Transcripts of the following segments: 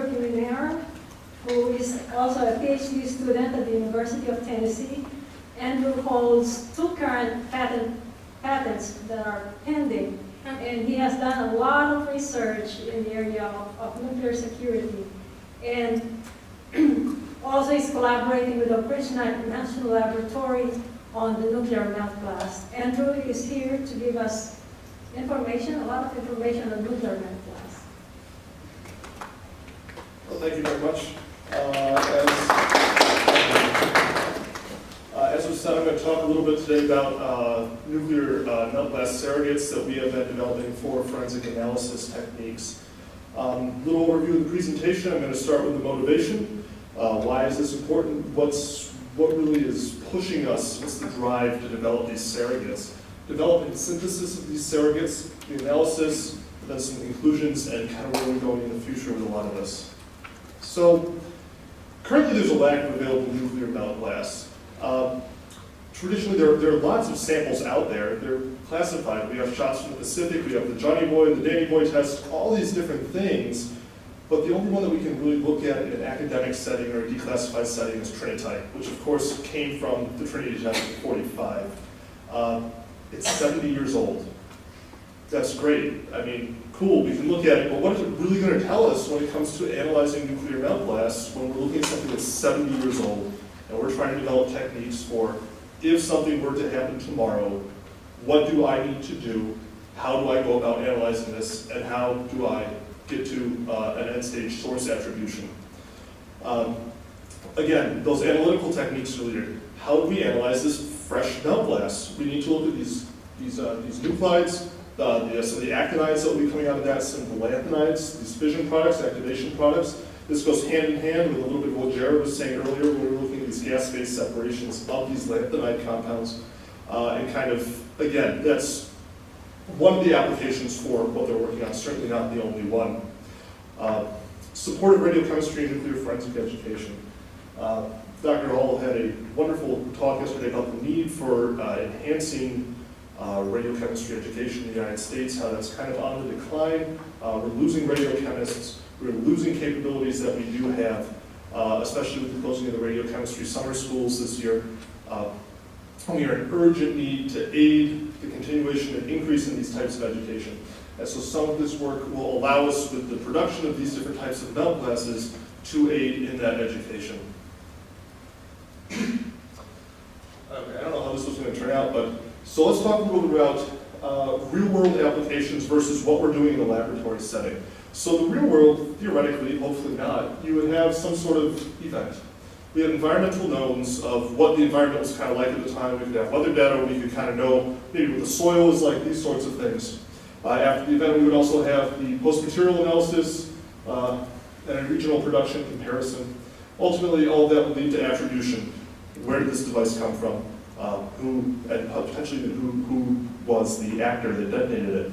Dr. Giminaro, who is also a PhD student at the University of Tennessee, and who holds 2 current patents that are pending. And he has done a lot of research in the area of nuclear security. And also is collaborating with the Bridge National Laboratory on the nuclear melt blast. Andrew is here to give us information, a lot of information on nuclear melt blast. Well, thank you very much. As was said, I'm going to talk a little bit today about nuclear melt blast surrogates that we have been developing for forensic analysis techniques. Little overview of the presentation. I'm going to start with the motivation. Why is this important? What really is pushing us? What's the drive to develop these surrogates? Developing synthesis of these surrogates, the analysis, then some conclusions, and kind of where we're going in the future with a lot of this. So, currently there's a lack of available nuclear melt blasts. Traditionally, there are lots of samples out there. They're classified. We have shots from the Pacific, we have the Johnny Boy, the Danny Boy test, all these different things. But the only one that we can really look at in an academic setting or a declassified setting is Trinitite, which of course came from the Trinity test in 45. It's 70 years old. That's great. I mean, cool, we can look at it, but what is it really going to tell us when it comes to analyzing nuclear melt blasts when we're looking at something that's 70 years old and we're trying to develop techniques for if something were to happen tomorrow, what do I need to do? How do I go about analyzing this? And how do I get to an end-stage source attribution? Again, those analytical techniques earlier. How do we analyze this fresh melt blast? We need to look at these nuclides, some of the actinides that will be coming out of that, some of the lanthanides, these fission products, activation products. This goes hand in hand with a little bit of what Jared was saying earlier when we were looking at these gas-phase separations of these lanthanide compounds. And kind of, again, that's one of the applications for what they're working on, certainly not the only one. Supportive radiochemistry and nuclear forensic education. Dr. Hall had a wonderful talk yesterday about the need for enhancing radiochemistry education in the United States, how that's kind of on the decline. We're losing radiochemists. We're losing capabilities that we do have, especially with the closing of the radiochemistry summer schools this year. We are in urgent need to aid the continuation and increase in these types of education. And so some of this work will allow us with the production of these different types of melt classes to aid in that education. Okay, I don't know how this was going to turn out, but so let's talk a little bit about real-world applications versus what we're doing in the laboratory setting. So the real world, theoretically, hopefully not, you would have some sort of event. We have environmental knowns of what the environment was kind of like at the time. We could have weather data, we could kind of know maybe what the soil is like, these sorts of things. After the event, we would also have the post-material analysis and a regional production comparison. Ultimately, all of that would lead to attribution. Where did this device come from? Who, and potentially who was the actor that detonated it?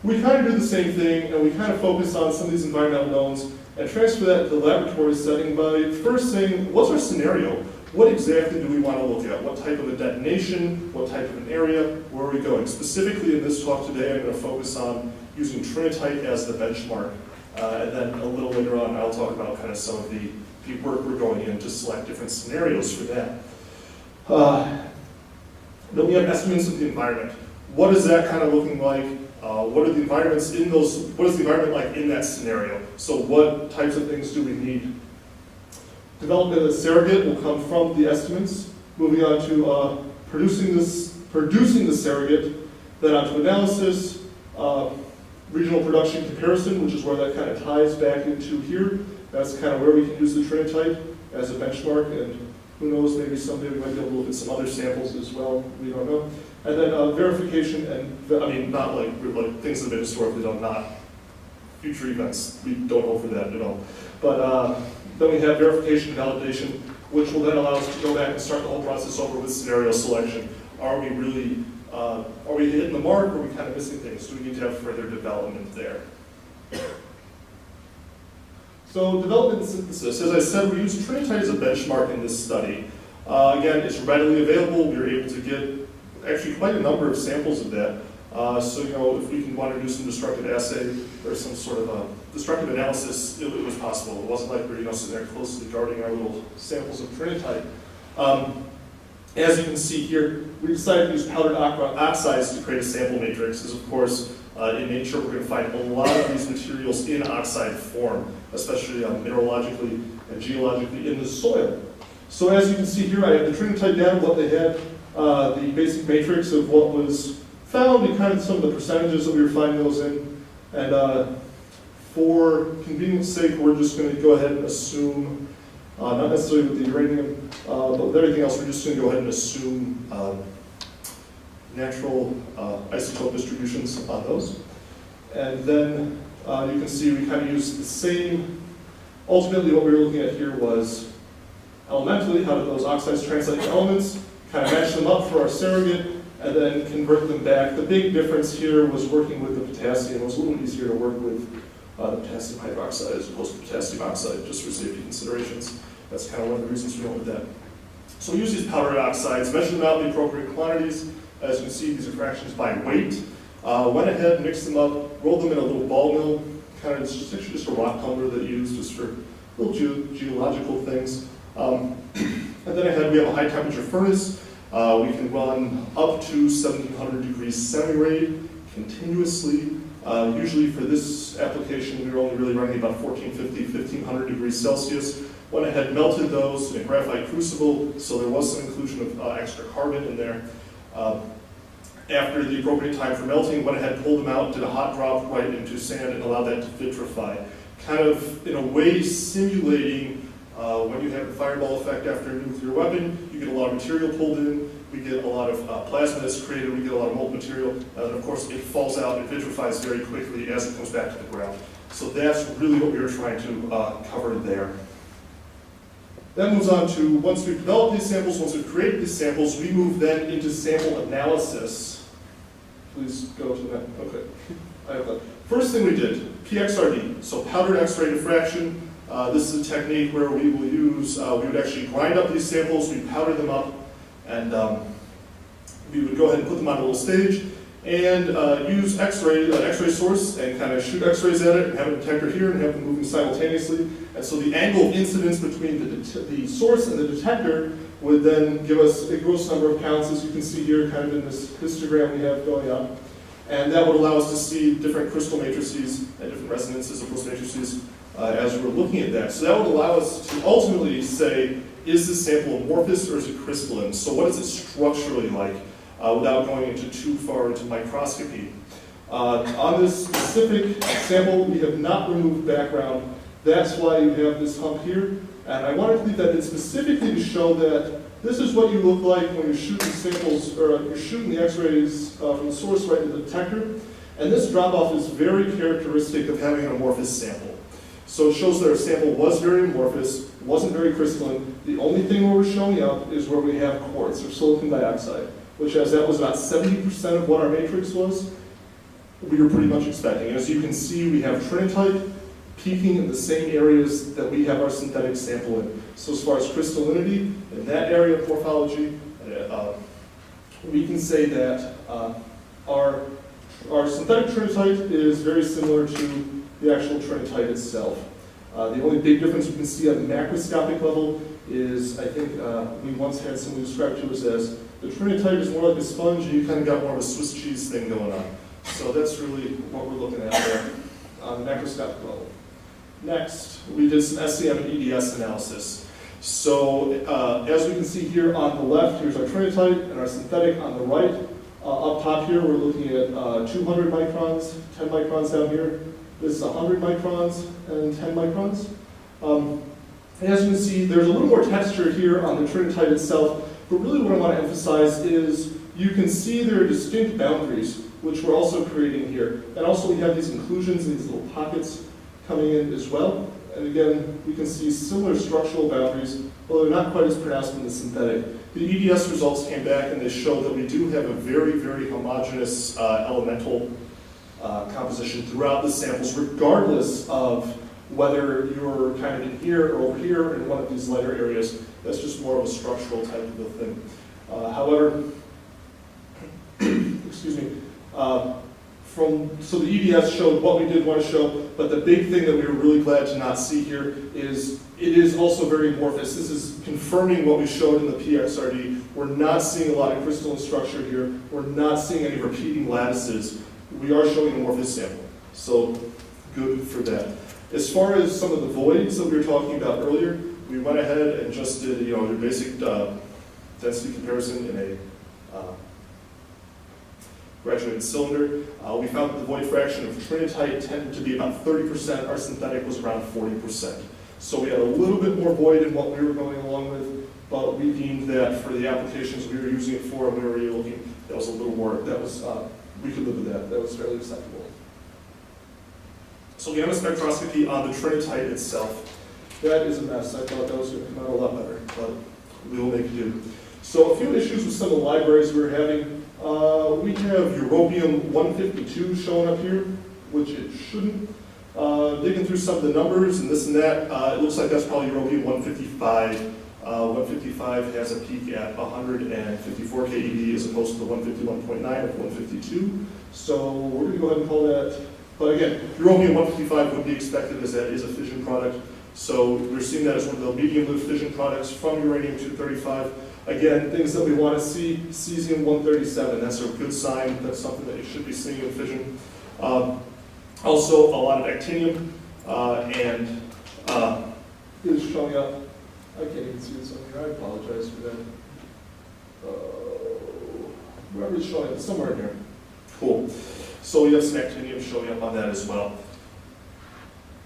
We kind of do the same thing, and we kind of focus on some of these environmental knowns and transfer that to the laboratory setting by first saying, what's our scenario? What exactly do we want to look at? What type of a detonation? What type of an area? Where are we going? Specifically in this talk today, I'm going to focus on using Trinitite as the benchmark. And then a little later on, I'll talk about kind of some of the work we're going in to select different scenarios for that. Then we have estimates of the environment. What is that kind of looking like? What are the environments in those, what is the environment like in that scenario? So what types of things do we need? Development of the surrogate will come from the estimates. Moving on to producing the surrogate, then on to analysis, regional production comparison, which is where that kind of ties back into here. That's kind of where we can use the Trinitite as a benchmark, and who knows, maybe someday we might be able to look at some other samples as well, we don't know. And then verification, and I mean, not like things that have been historically done, not future events. We don't hope for that at all. But then we have verification and validation, which will then allow us to go back and start the whole process over with scenario selection. Are we really, are we hitting the mark, or are we kind of missing things? Do we need to have further development there? So development and synthesis. As I said, we use Trinitite as a benchmark in this study. Again, it's readily available. We were able to get actually quite a number of samples of that. So, you know, if we can want to do some destructive assay or some sort of a destructive analysis, it was possible. It wasn't like we were sitting there closely guarding our little samples of trinitite. As you can see here, we decided to use powdered oxides to create a sample matrix, because of course, in nature we're going to find a lot of these materials in oxide form, especially mineralogically and geologically in the soil. So as you can see here, I have the trinitite data, what they had, the basic matrix of what was found, and kind of some of the percentages that we were finding those in. And for convenience sake, we're just going to go ahead and assume, not necessarily with the uranium, but with everything else, we're just going to go ahead and assume natural isotope distributions on those. And then you can see we kind of use the same, ultimately what we were looking at here was elementally, how do those oxides translate to elements, kind of match them up for our surrogate, and then convert them back. The big difference here was working with the potassium. It was a little easier to work with the potassium hydroxide as opposed to potassium oxide, just for safety considerations. That's kind of one of the reasons we went with that. So we use these powdered oxides, measure them out in the appropriate quantities. As you can see, these are fractions by weight. Went ahead, mixed them up, rolled them in a little ball mill. Kind of, it's just actually just a rock tumbler that you use just for little geological things. And then we have a high temperature furnace. We can run up to 1700 degrees centigrade continuously. Usually for this application, we were only really running about 1450, 1500 degrees Celsius. Went ahead, melted those in a graphite crucible, so there was some inclusion of extra carbon in there. After the appropriate time for melting, went ahead, pulled them out, did a hot drop right into sand, and allowed that to vitrify. Kind of, in a way, simulating when you have the fireball effect after a nuclear weapon. You get a lot of material pulled in, we get a lot of plasma that's created, we get a lot of molten material, and of course it falls out and vitrifies very quickly as it comes back to the ground. So that's really what we were trying to cover there. That moves on to, once we've developed these samples, once we've created these samples, we move then into sample analysis. Please go to that, okay. I have that. First thing we did, PXRD, so powdered X-ray diffraction. This is a technique where we will use, we would actually grind up these samples, we powder them up, and we would go ahead and put them on a little stage, and use X-ray, an X-ray source, and kind of shoot X-rays at it, and have a detector here, and have them moving simultaneously. And so the angle of incidence between the source and the detector would then give us a gross number of counts, as you can see here, kind of in this histogram we have going on. And that would allow us to see different crystal matrices and different resonances of those matrices as we're looking at that. So that would allow us to ultimately say, is this sample amorphous or is it crystalline? So what is it structurally like without going into too far into microscopy? On this specific sample, we have not removed background. That's why you have this hump here. And I wanted to leave that in specifically to show that this is what you look like when you're shooting samples, or you're shooting the X-rays from the source right into the detector. And this drop-off is very characteristic of having an amorphous sample. So it shows that our sample was very amorphous, wasn't very crystalline. The only thing where we're showing up is where we have quartz, or silicon dioxide, which as that was about 70% of what our matrix was, we were pretty much expecting. As you can see, we have trinitite peaking in the same areas that we have our synthetic sample in. So as far as crystallinity, in that area of morphology, we can say that our synthetic trinitite is very similar to the actual trinitite itself. The only big difference we can see on the macroscopic level is, I think we once had someone describe to us as, the trinitite is more like a sponge and you kind of got more of a Swiss cheese thing going on. So that's really what we're looking at there on the macroscopic level. Next, we did some SEM and EDS analysis. So as we can see here on the left, here's our trinitite and our synthetic on the right. Up top here, we're looking at 200 microns, 10 microns down here. This is 100 microns and 10 microns. As you can see, there's a little more texture here on the trinitite itself, but really what I want to emphasize is you can see there are distinct boundaries, which we're also creating here. And also we have these inclusions, these little pockets coming in as well. And again, we can see similar structural boundaries, although they're not quite as pronounced in the synthetic. The EDS results came back and they show that we do have a very, very homogeneous elemental composition throughout the samples, regardless of whether you're kind of in here or over here in one of these lighter areas. That's just more of a structural type of a thing. However, excuse me, So the EDS showed what we did want to show, but the big thing that we were really glad to not see here is it is also very amorphous. This is confirming what we showed in the PXRD. We're not seeing a lot of crystalline structure here. We're not seeing any repeating lattices. We are showing an amorphous sample, so good for that. As far as some of the voids that we were talking about earlier, we went ahead and just did your basic density comparison in a graduated cylinder. We found that the void fraction of trinitite tended to be about 30%. Our synthetic was around 40%. So we had a little bit more void in what we were going along with, but we deemed that for the applications we were using it for, and we were looking, that was a little more, that was, we could live with that. That was fairly acceptable. So gamma spectroscopy on the trinitite itself. That is a mess. I thought that was going to come out a lot better, but we will make it do. So a few issues with some of the libraries we were having. We have europium-152 showing up here, which it shouldn't. Digging through some of the numbers and this and that, it looks like that's probably europium-155. 155 has a peak at 154 keV as opposed to the 151.9 of 152. So we're going to go ahead and call that. But again, europium-155 would be expected as that is a fission product. So we're seeing that as one of the medium-lived fission products from uranium-235. Again, things that we want to see, cesium-137, that's a good sign. That's something that you should be seeing in fission. Also, a lot of actinium, and it is showing up. I can't even see this on here. I apologize for that. Wherever it's showing up, somewhere in here. Cool. So we have some actinium showing up on that as well.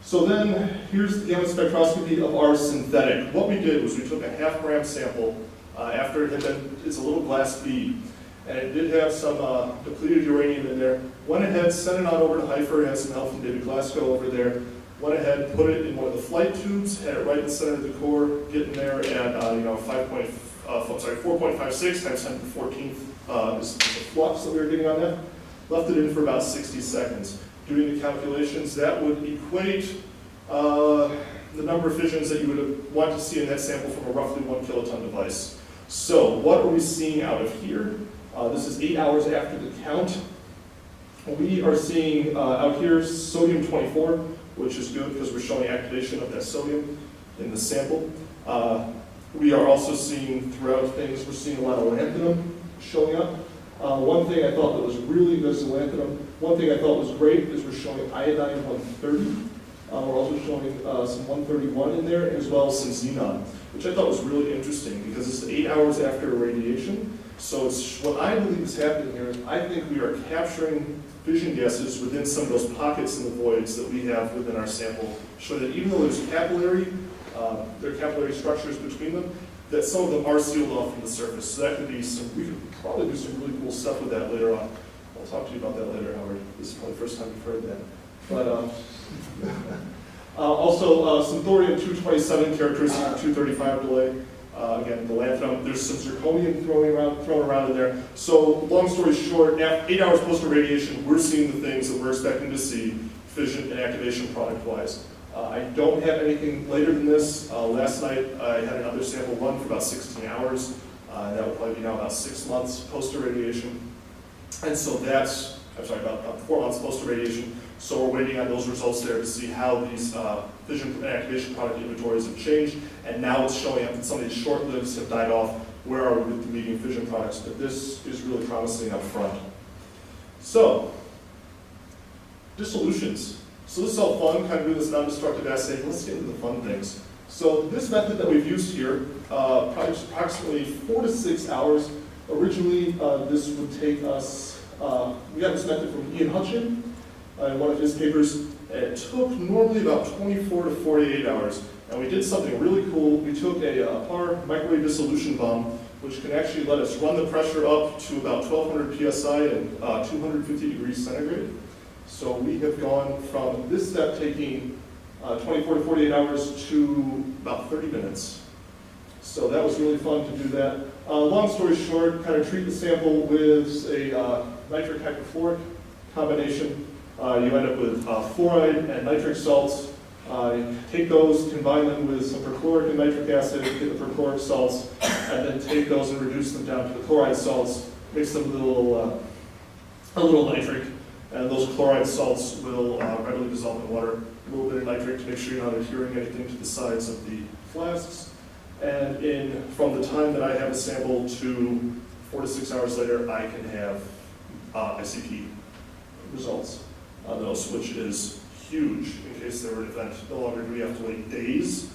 So then, here's the gamma spectroscopy of our synthetic. What we did was we took a 0.5 gram sample after it had been, it's a little glass bead, and it did have some depleted uranium in there. Went ahead, sent it on over to Haifer, had some help from David Glasgow over there. Went ahead, put it in one of the flight tubes, had it right in the center of the core, getting there at 4.56 times 10 to the 14th is the flux that we were getting on that. Left it in for about 60 seconds. Doing the calculations, that would equate the number of fissions that you would want to see in that sample from a roughly 1 kiloton device. So what are we seeing out of here? This is 8 hours after the count. We are seeing out here sodium-24, which is good because we're showing activation of that sodium in the sample. We are also seeing throughout things, we're seeing a lot of lanthanum showing up. One thing I thought that was really good is lanthanum. One thing I thought was great is we're showing iodine-130. We're also showing some 131 in there, as well as some xenon, which I thought was really interesting because it's 8 hours after irradiation. So it's, what I believe is happening here is I think we are capturing fission gases within some of those pockets in the voids that we have within our sample, so that even though there's capillary, there are capillary structures between them, that some of them are sealed off from the surface. So that could be some, we could probably do some really cool stuff with that later on. I'll talk to you about that later, Howard. This is probably the first time you've heard that. But also some thorium-227 characteristic of 235 delay. Again, the lanthanum, there's some zirconium thrown around in there. So long story short, 8 hours post-irradiation, we're seeing the things that we're expecting to see fission and activation product-wise. I don't have anything later than this. Last night, I had another sample run for about 16 hours. That would probably be now about 6 months post-irradiation. And so that's, I'm sorry, about 4 months post-irradiation. So we're waiting on those results there to see how these fission and activation product inventories have changed. And now it's showing up that some of these short lives have died off. Where are we with the medium fission products? But this is really promising up front. So, dissolutions. So this is all fun, kind of doing this non-destructive assay. Let's get into the fun things. So this method that we've used here, probably approximately 4 to 6 hours. Originally, this would take us, we got this method from Ian Hutchin in one of his papers. It took normally about 24 to 48 hours. And we did something really cool. We took a PAR microwave dissolution bomb, which can actually let us run the pressure up to about 1200 psi and 250 degrees centigrade. So we have gone from this step taking 24 to 48 hours to about 30 minutes. So that was really fun to do that. Long story short, kind of treat the sample with a nitric hypofluoric combination. You end up with fluoride and nitric salts. Take those, combine them with some perchloric and nitric acid, get the perchloric salts, and then take those and reduce them down to the chloride salts, mix them with a little nitric, And those chloride salts will readily dissolve in water. A little bit of nitrate to make sure you're not adhering anything to the sides of the flasks. And from the time that I have a sample to 4 to 6 hours later, I can have ICP results on those, which is huge in case there were an event. No longer do we have to wait days.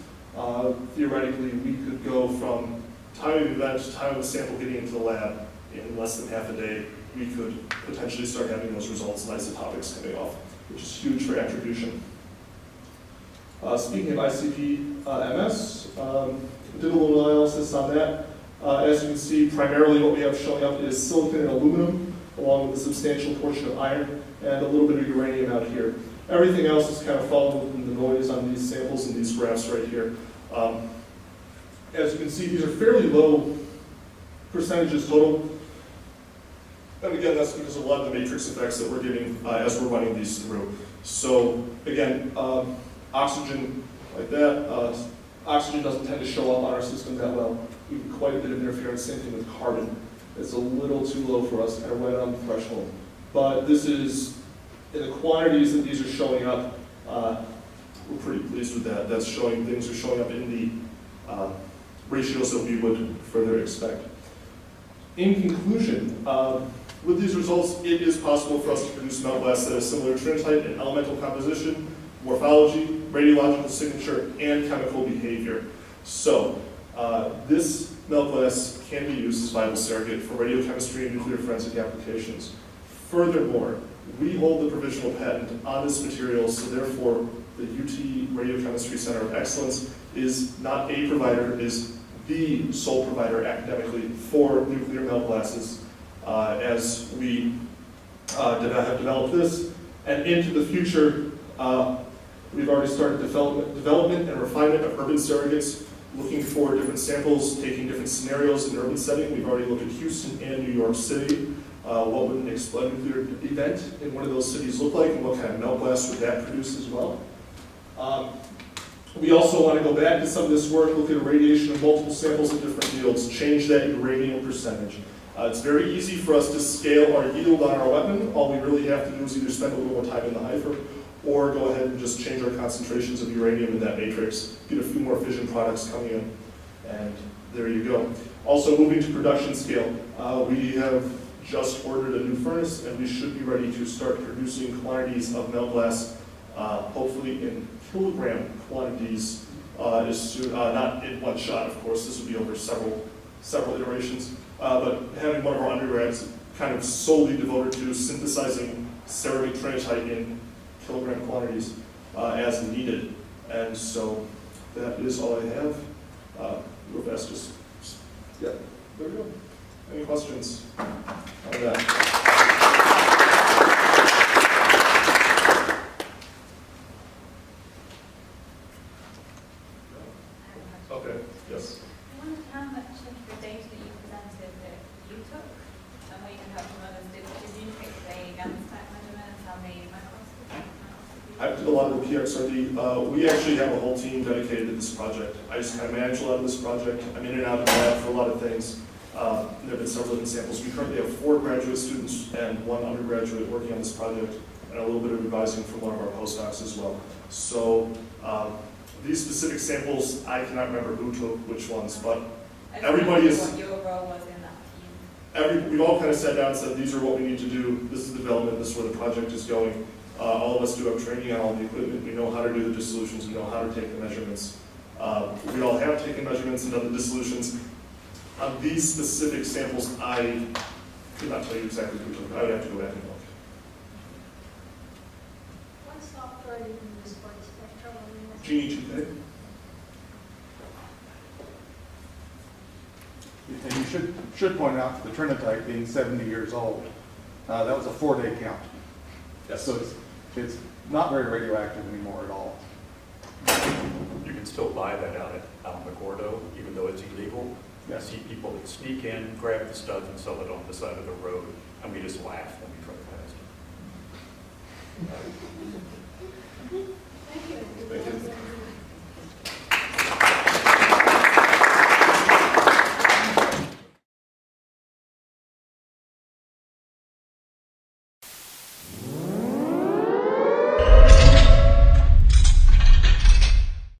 Theoretically, we could go from time of the event to time of the sample getting into the lab in less than half a day. We could potentially start having those results and isotopics coming off, which is huge for attribution. Speaking of ICP MS, did a little analysis on that. As you can see, primarily what we have showing up is silicon and aluminum, along with a substantial portion of iron, and a little bit of uranium out here. Everything else is kind of falling within the noise on these samples and these graphs right here. As you can see, these are fairly low percentages total. And again, that's because of a lot of the matrix effects that we're getting as we're running these through. So again, oxygen like that, oxygen doesn't tend to show up on our system that well. We get quite a bit of interference, same thing with carbon. It's a little too low for us, kind of right on the threshold. But this is, in the quantities that these are showing up, we're pretty pleased with that. That's showing, things are showing up in the ratios that we would further expect. In conclusion, with these results, it is possible for us to produce melt blasts that are similar to trinitite in elemental composition, morphology, radiological signature, and chemical behavior. So, this melt glass can be used as viable surrogate for radiochemistry and nuclear forensic applications. Furthermore, we hold the provisional patent on this material, so therefore, the UT Radiochemistry Center of Excellence is not a provider, is the sole provider academically for nuclear melt glasses as we have developed this. And into the future, we've already started development and refinement of urban surrogates, looking for different samples, taking different scenarios in an urban setting. We've already looked at Houston and New York City. What would an explosive nuclear event in one of those cities look like, and what kind of melt blast would that produce as well? We also want to go back to some of this work, look at irradiation of multiple samples at different yields, change that uranium percentage. It's very easy for us to scale our yield on our weapon. All we really have to do is either spend a little more time in the HIFER or go ahead and just change our concentrations of uranium in that matrix, get a few more fission products coming in, and there you go. Also moving to production scale, we have just ordered a new furnace, and we should be ready to start producing quantities of melt glass, hopefully in kilogram quantities as soon, not in one shot, of course. This would be over several iterations, but having one of our undergrads kind of solely devoted to synthesizing ceramic trinitite in kilogram quantities as needed. And so that is all I have. Real fast, just yeah, there we go. Any questions on that? Okay, yes. I wondered how much of the data that you presented that you took and what you can help from others did you pick the Ganztag measurements, how many microscopy? I did a lot of the PXRD. We actually have a whole team dedicated to this project. I just kind of manage a lot of this project. I'm in and out of the lab for a lot of things. There have been several different samples. We currently have 4 graduate students and 1 undergraduate working on this project, and a little bit of advising from one of our postdocs as well. So these specific samples, I cannot remember who took which ones, but everybody is. What your role was in that team? We've all kind of sat down and said, these are what we need to do. This is development. This is where the project is going. All of us do have training on all the equipment. We know how to do the dissolutions. We know how to take the measurements. We all have taken measurements and done the dissolutions. On these specific samples, I could not tell you exactly who took. I would have to go back and look. What software do you use for spectral analysis? Genie 2K. And you should point out the trinitite being 70 years old. That was a 4-day count. Yes. So it's not very radioactive anymore at all. You can still buy that out at Magordo, even though it's illegal. Yes. I see people that sneak in, grab the studs, and sell it on the side of the road, and we just laugh when we drive past. Thank you. Thank you.